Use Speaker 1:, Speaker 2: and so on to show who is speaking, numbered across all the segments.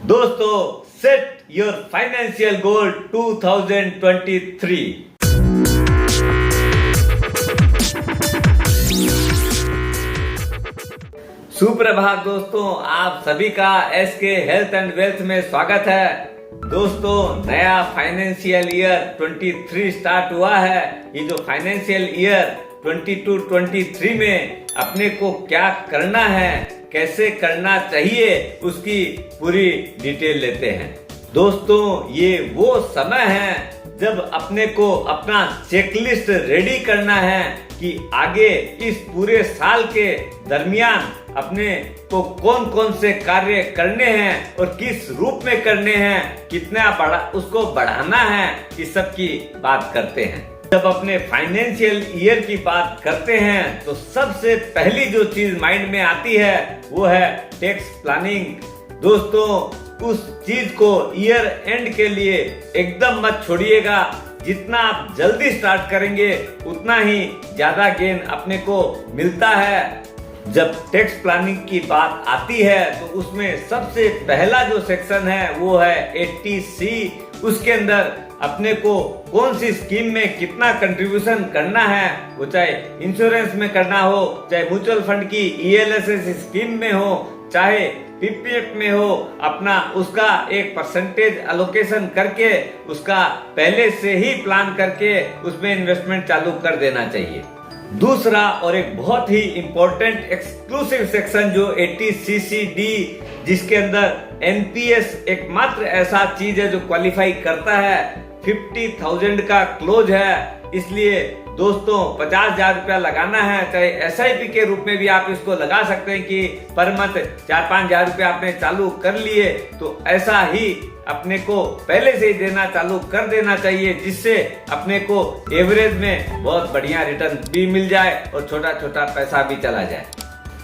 Speaker 1: दोस्तों, set your financial goal 2023। सुप्रभात दोस्तों, आप सभी का एसके हेल्थ एंड वेल्थ में स्वागत है। दोस्तों, नया फाइनेंशियल ईयर 23 स्टार्ट हुआ है। ये जो फाइनेंशियल ईयर 22-23 में अपने को क्या करना है, कैसे करना चाहिए, उसकी पूरी डिटेल लेते हैं। दोस्तों, ये वो समय है जब अपने को अपना चेकलिस्ट रेडी करना है कि आगे इस पूरे साल के दरमियान अपने को कौन कौन से कार्य करने हैं और किस रूप में करने हैं, कितना उसको बढ़ाना है, इस सब की बात करते हैं। जब अपने फाइनेंशियल ईयर की बात करते हैं तो सबसे पहली जो चीज माइंड में आती है वो है टैक्स प्लानिंग। दोस्तों, उस चीज को ईयर एंड के लिए एकदम मत छोड़िएगा। जितना आप जल्दी स्टार्ट करेंगे उतना ही ज्यादा गेन अपने को मिलता है। जब टैक्स प्लानिंग की बात आती है तो उसमें सबसे पहला जो सेक्शन है वो है 80C। उसके अंदर अपने को कौन सी स्कीम में कितना कंट्रीब्यूशन करना है, वो चाहे इंश्योरेंस में करना हो, चाहे म्यूचुअल फंड की ELSS स्कीम में हो, चाहे PPF में हो, अपना उसका एक परसेंटेज अलोकेशन करके उसका पहले से ही प्लान करके उसमें इन्वेस्टमेंट चालू कर देना चाहिए। दूसरा और एक बहुत ही इम्पोर्टेंट एक्सक्लूसिव सेक्शन जो 80CCD, जिसके अंदर NPS एकमात्र ऐसा चीज है जो क्वालिफाई करता है, 50,000 का क्लोज है। इसलिए दोस्तों, 50,000 रुपया लगाना है, चाहे SIP के रूप में भी आप इसको लगा सकते हैं कि पर मंथ 4-5 हजार रुपया आपने चालू कर लिए तो ऐसा ही अपने को पहले से ही देना चालू कर देना चाहिए, जिससे अपने को एवरेज में बहुत बढ़िया रिटर्न भी मिल जाए और छोटा छोटा पैसा भी चला जाए।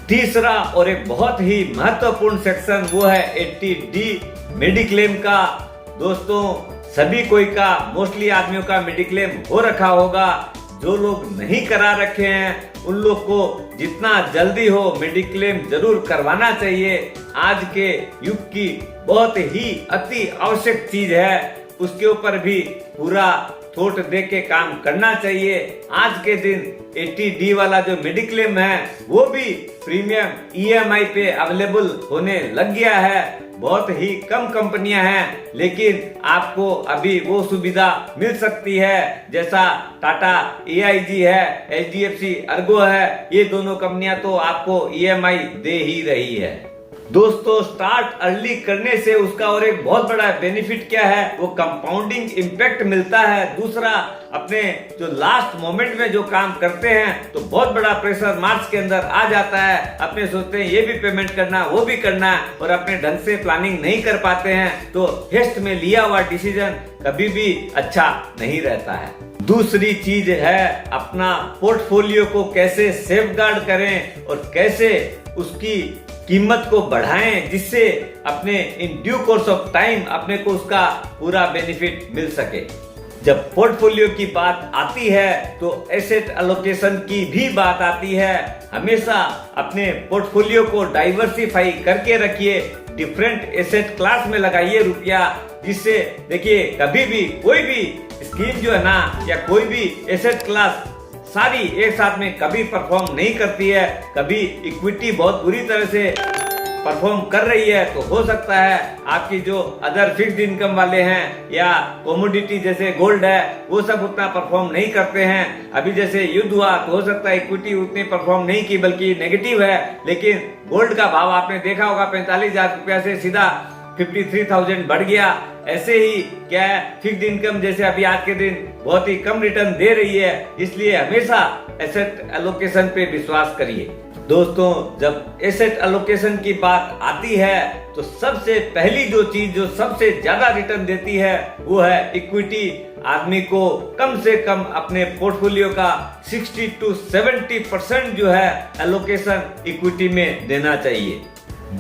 Speaker 1: तीसरा और एक बहुत ही महत्वपूर्ण सेक्शन वो है 80D मेडिक्लेम का। दोस्तों, सभी कोई का, मोस्टली आदमियों का मेडिक्लेम हो रखा होगा। जो लोग नहीं करा रखे हैं उन लोग को जितना जल्दी हो मेडिक्लेम जरूर करवाना चाहिए। आज के युग की बहुत ही अति आवश्यक चीज है, उसके ऊपर भी पूरा थोट दे के काम करना चाहिए। आज के दिन 80D वाला जो मेडिक्लेम है वो भी प्रीमियम EMI पे अवेलेबल होने लग गया है। बहुत ही कम कंपनियां हैं, लेकिन आपको अभी वो सुविधा मिल सकती है, जैसा टाटा AIG है, HDFC अर्गो है। ये दोनों कंपनियां तो आपको EMI दे ही रही है। दोस्तों, स्टार्ट अर्ली करने से उसका और एक बहुत बड़ा बेनिफिट क्या है, वो कंपाउंडिंग इम्पैक्ट मिलता है। दूसरा, अपने जो लास्ट मोमेंट में जो काम करते हैं तो बहुत बड़ा प्रेशर मार्च के अंदर आ जाता है। अपने सोचते हैं ये भी पेमेंट करना, वो भी करना है, और अपने ढंग से प्लानिंग नहीं कर पाते हैं तो हेस्ट में लिया हुआ डिसीजन कभी भी अच्छा नहीं रहता है। दूसरी चीज है अपना पोर्टफोलियो को कैसे सेफगार्ड करें और कैसे उसकी कीमत को बढ़ाएं, जिससे अपने in due course of time अपने को उसका पूरा बेनिफिट मिल सके। जब पोर्टफोलियो की बात आती है तो एसेट अलोकेशन की भी बात आती है। हमेशा अपने पोर्टफोलियो को डाइवर्सिफाई करके रखिए, डिफरेंट एसेट क्लास में लगाइए रुपया, जिससे देखिए कभी भी कोई भी स्कीम जो है ना, या कोई भी एसेट क्लास सारी एक साथ में कभी परफॉर्म नहीं करती है। कभी इक्विटी बहुत बुरी तरह से परफॉर्म कर रही है तो हो सकता है आपकी जो अदर फिक्स्ड इनकम वाले हैं या कमोडिटी जैसे गोल्ड है वो सब उतना परफॉर्म नहीं करते हैं। अभी जैसे युद्ध हुआ तो हो सकता है इक्विटी उतनी परफॉर्म नहीं की, बल्कि नेगेटिव है। लेकिन गोल्ड का भाव आपने देखा होगा 45,000 रुपया से सीधा 53,000 बढ़ गया। ऐसे ही क्या है, फिक्स्ड इनकम जैसे अभी आज के दिन बहुत ही कम रिटर्न दे रही है, इसलिए हमेशा एसेट एलोकेशन पे विश्वास करिए। दोस्तों, जब एसेट एलोकेशन की बात आती है तो सबसे पहली जो चीज जो सबसे ज्यादा रिटर्न देती है वो है इक्विटी। आदमी को कम से कम अपने पोर्टफोलियो का 60-70% जो है एलोकेशन इक्विटी में देना चाहिए।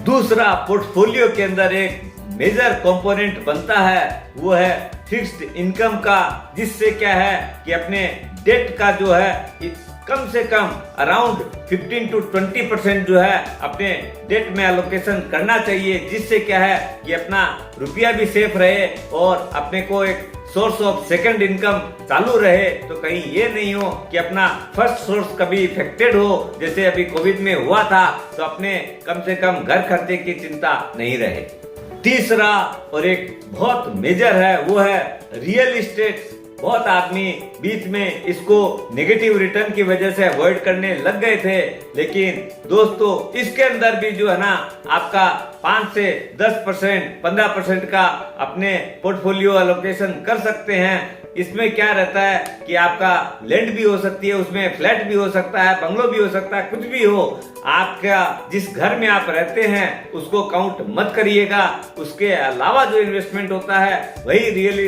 Speaker 1: दूसरा, पोर्टफोलियो के अंदर एक मेजर कंपोनेंट बनता है वो है फिक्स्ड इनकम का, जिससे क्या है कि अपने डेट का जो है कम से कम अराउंड 15 to 20% जो है अपने डेट में एलोकेशन करना चाहिए, जिससे क्या है कि अपना रुपया भी सेफ रहे और अपने को एक सोर्स ऑफ सेकंड इनकम चालू रहे। तो कहीं ये नहीं हो कि अपना फर्स्ट सोर्स कभी इफेक्टेड हो, जैसे अभी कोविड में हुआ था, तो अपने कम से कम घर खर्चे की चिंता नहीं रहे। तीसरा और एक बहुत मेजर है वो है रियल एस्टेट। बहुत आदमी बीच में इसको नेगेटिव रिटर्न की वजह से अवॉइड करने लग गए थे, लेकिन दोस्तों इसके अंदर भी जो है ना आपका 5 से 10% 15% का अपने पोर्टफोलियो एलोकेशन कर सकते हैं। इसमें क्या रहता है कि आपका लैंड भी हो सकती है, उसमें फ्लैट भी हो सकता है, बंगलो भी हो सकता है, कुछ भी हो। आपका जिस घर में आप रहते हैं उसको काउंट मत करिएगा। उसके अलावा जो इन्वेस्टमेंट होता है वही रियल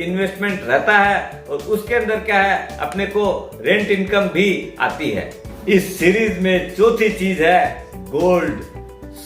Speaker 1: इन्वेस्टमेंट रहता है, और उसके अंदर क्या है अपने को रेंट इनकम भी आती है। इस सीरीज में चौथी चीज है गोल्ड,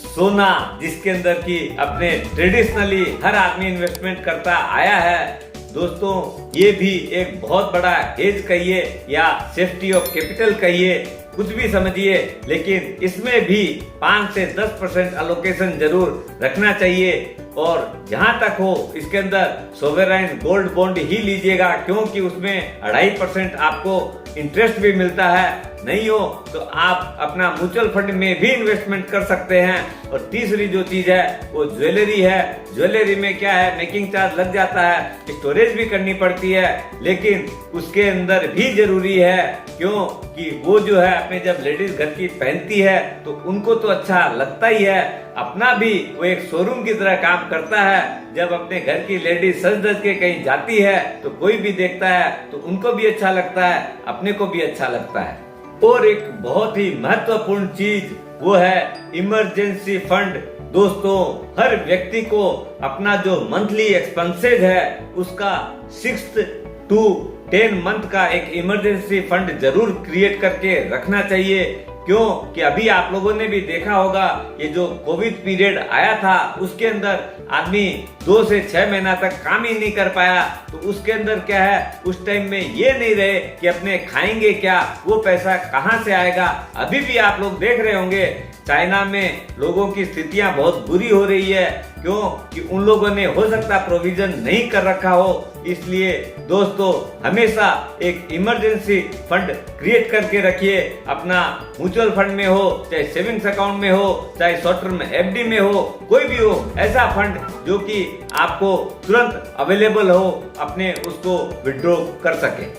Speaker 1: सोना, जिसके अंदर की अपने ट्रेडिशनली हर आदमी इन्वेस्टमेंट करता आया है। दोस्तों ये भी एक बहुत बड़ा हेज कहिए या सेफ्टी ऑफ कैपिटल कहिए, कुछ भी समझिए, लेकिन इसमें भी 5 से 10% अलोकेशन जरूर रखना चाहिए। और जहां तक हो इसके अंदर सोवरेन गोल्ड बॉन्ड ही लीजिएगा, क्योंकि उसमें 2.5% आपको इंटरेस्ट भी मिलता है। नहीं हो तो आप अपना म्यूचुअल फंड में भी इन्वेस्टमेंट कर सकते हैं। और तीसरी जो चीज है वो ज्वेलरी है। ज्वेलरी में क्या है मेकिंग चार्ज लग जाता है, स्टोरेज भी करनी पड़ती है, लेकिन उसके अंदर भी जरूरी है, क्यों कि वो जो है अपने जब लेडीज घर की पहनती है तो उनको तो अच्छा लगता ही है, अपना भी वो एक शोरूम की तरह काम करता है। जब अपने घर की लेडीज सज धज के कहीं जाती है तो कोई भी देखता है तो उनको भी अच्छा लगता है, अपने को भी अच्छा लगता है। और एक बहुत ही महत्वपूर्ण चीज वो है इमरजेंसी फंड। दोस्तों हर व्यक्ति को अपना जो मंथली एक्सपेंसेज है उसका 6 to 10 मंथ का एक इमरजेंसी फंड जरूर क्रिएट करके रखना चाहिए। क्यों कि अभी आप लोगों ने भी देखा होगा ये जो कोविड पीरियड आया था उसके अंदर आदमी 2 से 6 महीना तक काम ही नहीं कर पाया। तो उसके अंदर क्या है उस टाइम में ये नहीं रहे कि अपने खाएंगे क्या, वो पैसा कहाँ से आएगा। अभी भी आप लोग देख रहे होंगे चाइना में लोगों की स्थितियां बहुत बुरी हो रही है, क्यों कि उन लोगों ने हो सकता प्रोविजन नहीं कर रखा हो। इसलिए दोस्तों हमेशा एक इमरजेंसी फंड क्रिएट करके रखिए। अपना म्यूचुअल फंड में हो, चाहे सेविंग्स अकाउंट में हो, चाहे शॉर्ट टर्म एफडी में हो, कोई भी हो, ऐसा फंड जो कि आपको तुरंत अवेलेबल हो, अपने उसको विड्रॉ कर सके।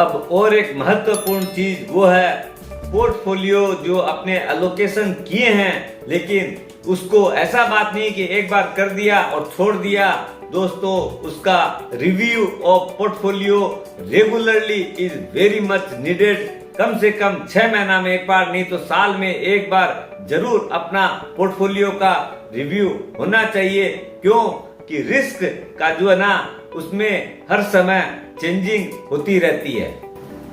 Speaker 1: अब और एक महत्वपूर्ण चीज वो है पोर्टफोलियो जो अपने एलोकेशन किए हैं, लेकिन उसको ऐसा बात नहीं कि एक बार कर दिया और छोड़ दिया। दोस्तों उसका review of portfolio regularly is very much needed. कम से कम 6 महीना में एक बार, नहीं तो साल में एक बार जरूर अपना पोर्टफोलियो का रिव्यू होना चाहिए। क्यों कि रिस्क का जो है ना उसमें हर समय चेंजिंग होती रहती है।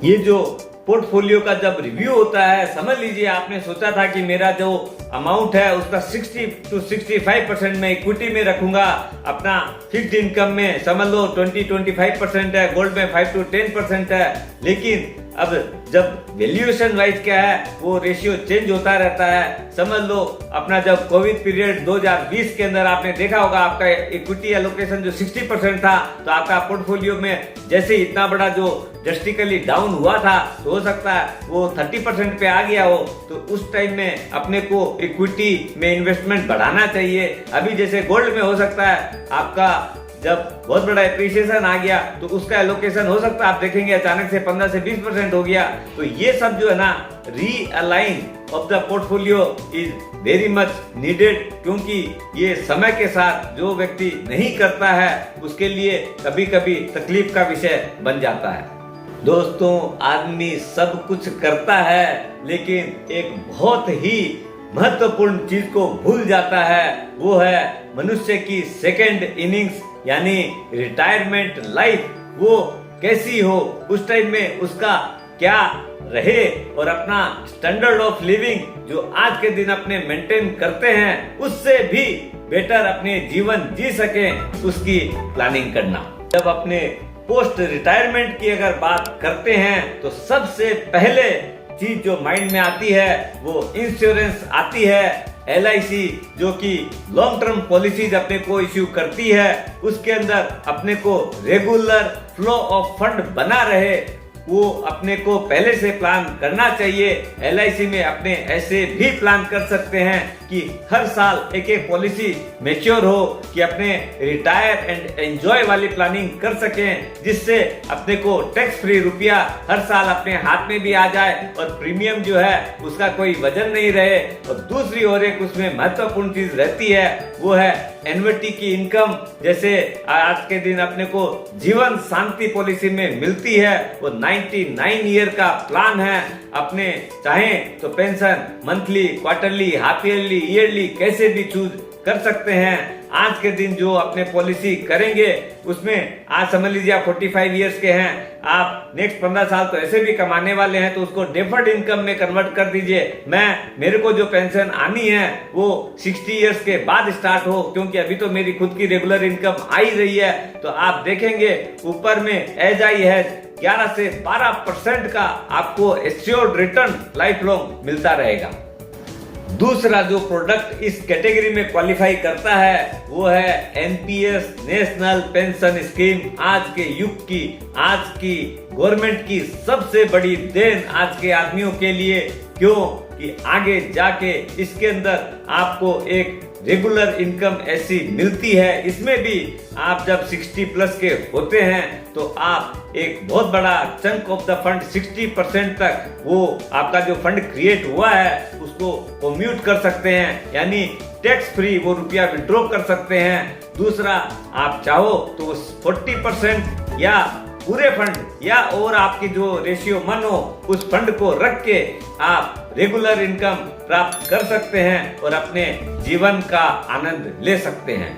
Speaker 1: ये जो पोर्टफोलियो का जब रिव्यू होता है, समझ लीजिए आपने सोचा था कि मेरा जो अमाउंट है उसका 60 to 65% मैं इक्विटी में रखूंगा, अपना फिक्स्ड इनकम में समझ लो 20-25% है, गोल्ड में 5 to 10% है। लेकिन अब जब वैल्यूएशन वाइज क्या है वो रेशियो चेंज होता रहता है। समझ लो अपना जब कोविड पीरियड 2020 के अंदर आपने देखा होगा आपका इक्विटी एलोकेशन जो 60% था, तो आपका पोर्टफोलियो में जैसे इतना बड़ा जो ड्रास्टिकली डाउन हुआ था तो हो सकता है वो 30% पे आ गया हो। तो उस टाइम में अपने को इक्विटी में इन्वेस्टमेंट बढ़ाना चाहिए। अभी जैसे गोल्ड में हो सकता है आपका जब बहुत बड़ा एप्रिसिएशन आ गया तो उसका एलोकेशन हो सकता है आप देखेंगे अचानक से 15 से 20% हो गया। तो ये सब जो है ना realign of the portfolio is very much needed, क्योंकि ये समय के साथ जो व्यक्ति नहीं करता है उसके लिए कभी कभी तकलीफ का विषय बन जाता है। दोस्तों आदमी सब कुछ करता है लेकिन एक बहुत ही महत्वपूर्ण चीज को भूल जाता है, वो है मनुष्य की सेकेंड इनिंग्स यानी रिटायरमेंट लाइफ। वो कैसी हो, उस टाइम में उसका क्या रहे और अपना स्टैंडर्ड ऑफ लिविंग जो आज के दिन अपने मेंटेन करते हैं उससे भी बेटर अपने जीवन जी सके, उसकी प्लानिंग करना। जब अपने पोस्ट रिटायरमेंट की अगर बात करते हैं तो सबसे पहले चीज जो माइंड में आती है वो इंश्योरेंस आती है। LIC जो कि लॉन्ग टर्म पॉलिसीज अपने को इश्यू करती है, उसके अंदर अपने को रेगुलर फ्लो ऑफ फंड बना रहे, वो अपने को पहले से प्लान करना चाहिए। LIC में अपने ऐसे भी प्लान कर सकते हैं कि हर साल एक एक पॉलिसी मैच्योर हो, कि अपने रिटायर एंड एंजॉय वाली प्लानिंग कर सकें, जिससे अपने को टैक्स फ्री रुपया हर साल अपने हाथ में भी आ जाए और प्रीमियम जो है उसका कोई वजन नहीं रहे। और दूसरी ओर एक उसमें महत्वपूर्ण चीज रहती है, वो है एन्युटी की इनकम। जैसे आज के दिन अपने को जीवन शांति पॉलिसी में मिलती है, वो 99 ईयर का प्लान है। अपने चाहें तो pension monthly, quarterly, half yearly, yearly कैसे भी चूज कर सकते हैं। आज के दिन जो अपने पॉलिसी करेंगे उसमें आज समझ लीजिए आप 45 इयर्स के हैं, आप नेक्स्ट 15 साल तो ऐसे भी कमाने वाले हैं, तो उसको डेफर्ड इनकम में कन्वर्ट कर दीजिए। मेरे को जो पेंशन आनी है वो 60 इयर्स के बाद स्टार्ट हो, क्योंकि अभी तो मेरी खुद की रेगुलर इनकम आ ही रही है। तो आप देखेंगे ऊपर में एज आई है 11 से 12% का आपको एश्योर्ड रिटर्न लाइफ लॉन्ग मिलता रहेगा। दूसरा जो प्रोडक्ट इस कैटेगरी में क्वालिफाई करता है वो है NPS नेशनल पेंशन स्कीम। आज के युग की, आज की गवर्नमेंट की सबसे बड़ी देन आज के आदमियों के लिए, क्यों कि आगे जाके इसके अंदर आपको एक रेगुलर इनकम ऐसी मिलती है। इसमें भी आप जब 60 प्लस के होते हैं तो आप एक बहुत बड़ा चंक ऑफ द फंड 60% तक वो आपका जो फंड क्रिएट हुआ है उसको कम्यूट कर सकते हैं, यानी टैक्स फ्री वो रुपया विड्रॉ कर सकते हैं। दूसरा, आप चाहो तो 40% या पूरे फंड या और आपकी जो रेशियो मन हो उस फंड को रख के आप रेगुलर इनकम प्राप्त कर सकते हैं और अपने जीवन का आनंद ले सकते हैं।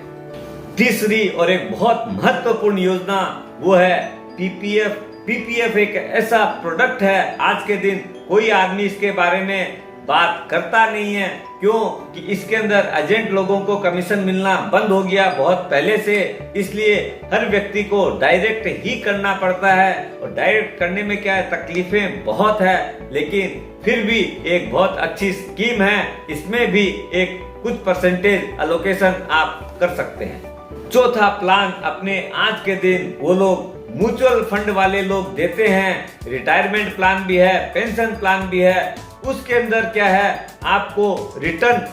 Speaker 1: तीसरी और एक बहुत महत्वपूर्ण योजना वो है PPF। PPF एक ऐसा प्रोडक्ट है, आज के दिन कोई आदमी इसके बारे में बात करता नहीं है, क्यों कि इसके अंदर एजेंट लोगों को कमीशन मिलना बंद हो गया बहुत पहले से, इसलिए हर व्यक्ति को डायरेक्ट ही करना पड़ता है। और डायरेक्ट करने में क्या है, तकलीफें बहुत है, लेकिन फिर भी एक बहुत अच्छी स्कीम है। इसमें भी एक कुछ परसेंटेज अलोकेशन आप कर सकते हैं। चौथा प्लान अपने आज के दिन वो लोग म्यूचुअल फंड वाले लोग देते हैं। रिटायरमेंट प्लान भी है, पेंशन प्लान भी है। उसके अंदर क्या है, आपको रिटर्न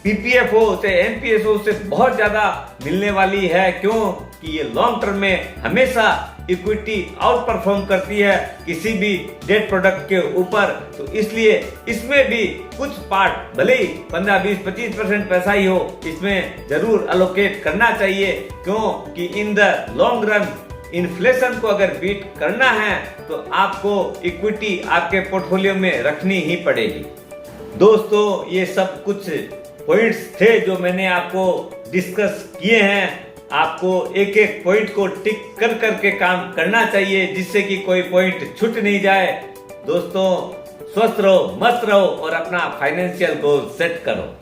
Speaker 1: PPF हो से NPS हो से बहुत ज्यादा मिलने वाली है, क्यों कि ये लॉन्ग टर्म में हमेशा इक्विटी आउट परफॉर्म करती है किसी भी डेट प्रोडक्ट के ऊपर। तो इसलिए इसमें भी कुछ पार्ट, भले ही 15, 20, 25% पैसा ही हो, इसमें जरूर अलोकेट करना चाहिए, क्यों कि in the long run inflation को अगर बीट करना है तो आपको इक्विटी आपके पोर्टफोलियो में रखनी ही पड़ेगी। दोस्तों, ये सब कुछ पॉइंट्स थे जो मैंने आपको डिस्कस किए हैं। आपको एक एक पॉइंट को टिक कर करके काम करना चाहिए, जिससे कि कोई पॉइंट छूट नहीं जाए। दोस्तों, स्वस्थ रहो, मस्त रहो और अपना फाइनेंशियल गोल सेट करो।